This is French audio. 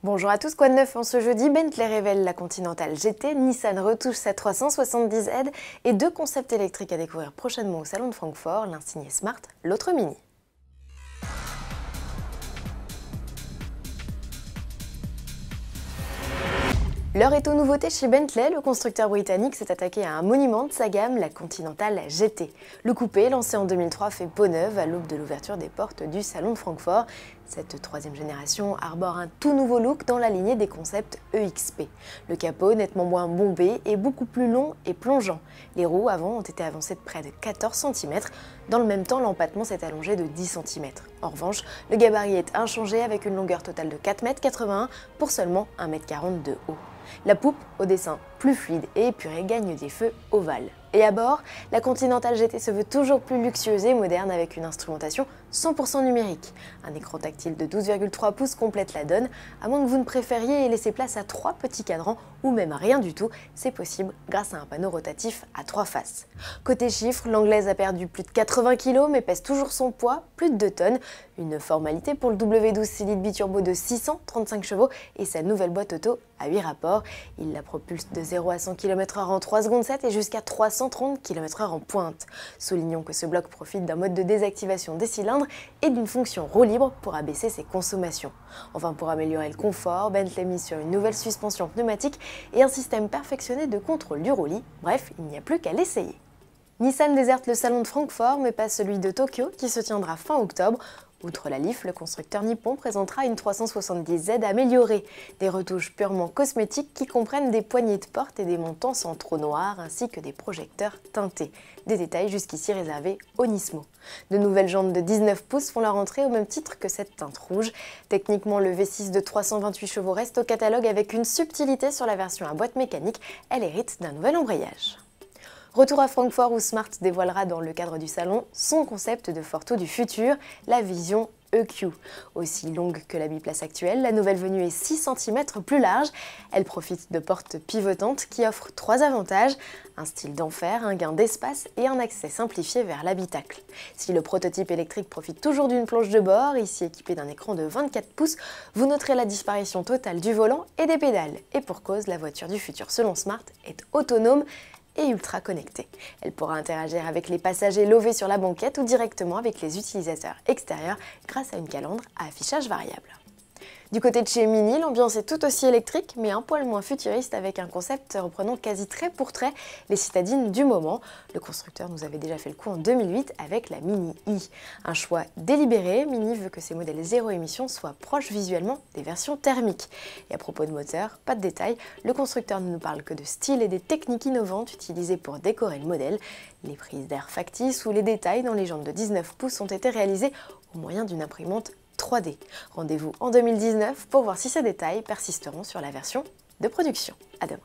Bonjour à tous, quoi de neuf en ce jeudi? Bentley révèle la Continental GT, Nissan retouche sa 370Z et deux concepts électriques à découvrir prochainement au salon de Francfort, l'un signé Smart, l'autre Mini. L'heure est aux nouveautés chez Bentley. Le constructeur britannique s'est attaqué à un monument de sa gamme, la Continental GT. Le coupé, lancé en 2003, fait peau neuve à l'aube de l'ouverture des portes du salon de Francfort. Cette troisième génération arbore un tout nouveau look dans la lignée des concepts EXP. Le capot, nettement moins bombé, est beaucoup plus long et plongeant. Les roues avant ont été avancées de près de 14 cm. Dans le même temps, l'empattement s'est allongé de 10 cm. En revanche, le gabarit est inchangé avec une longueur totale de 4,81 m pour seulement 1,40 m de haut. La poupe, au dessin plus fluide et épuré, gagne des feux ovales. Et à bord, la Continental GT se veut toujours plus luxueuse et moderne avec une instrumentation 100% numérique. Un écran tactile de 12,3 pouces complète la donne, à moins que vous ne préfériez laisser place à 3 petits cadrans ou même à rien du tout, c'est possible grâce à un panneau rotatif à 3 faces. Côté chiffres, l'anglaise a perdu plus de 80 kg mais pèse toujours son poids, plus de 2 tonnes. Une formalité pour le W12 Cylindre biturbo de 635 chevaux et sa nouvelle boîte auto à 8 rapports. Il la propulse de 0 à 100 km/h en 3 secondes 7 et jusqu'à 330 km/h en pointe. Soulignons que ce bloc profite d'un mode de désactivation des cylindres et d'une fonction roue libre pour abaisser ses consommations. Enfin, pour améliorer le confort, Bentley mise sur une nouvelle suspension pneumatique et un système perfectionné de contrôle du roulis. Bref, il n'y a plus qu'à l'essayer. Nissan déserte le salon de Francfort, mais pas celui de Tokyo qui se tiendra fin octobre. Outre la Leaf, le constructeur nippon présentera une 370Z améliorée, des retouches purement cosmétiques qui comprennent des poignées de porte et des montants centraux noirs ainsi que des projecteurs teintés, des détails jusqu'ici réservés au Nismo. De nouvelles jantes de 19 pouces font leur entrée au même titre que cette teinte rouge. Techniquement, le V6 de 328 chevaux reste au catalogue avec une subtilité sur la version à boîte mécanique, elle hérite d'un nouvel embrayage. Retour à Francfort où Smart dévoilera dans le cadre du salon son concept de Forto du futur, la Vision EQ. Aussi longue que la biplace actuelle, la nouvelle venue est 6 cm plus large. Elle profite de portes pivotantes qui offrent 3 avantages, un style d'enfer, un gain d'espace et un accès simplifié vers l'habitacle. Si le prototype électrique profite toujours d'une planche de bord, ici équipée d'un écran de 24 pouces, vous noterez la disparition totale du volant et des pédales. Et pour cause, la voiture du futur selon Smart est autonome et ultra connectée. Elle pourra interagir avec les passagers lovés sur la banquette ou directement avec les utilisateurs extérieurs grâce à une calandre à affichage variable. Du côté de chez Mini, l'ambiance est tout aussi électrique, mais un poil moins futuriste avec un concept reprenant quasi trait pour trait les citadines du moment. Le constructeur nous avait déjà fait le coup en 2008 avec la Mini E. Un choix délibéré, Mini veut que ses modèles zéro émission soient proches visuellement des versions thermiques. Et à propos de moteur, pas de détails, le constructeur ne nous parle que de style et des techniques innovantes utilisées pour décorer le modèle. Les prises d'air factices ou les détails dans les jantes de 19 pouces ont été réalisés au moyen d'une imprimante 3D. Rendez-vous en 2019 pour voir si ces détails persisteront sur la version de production. À demain.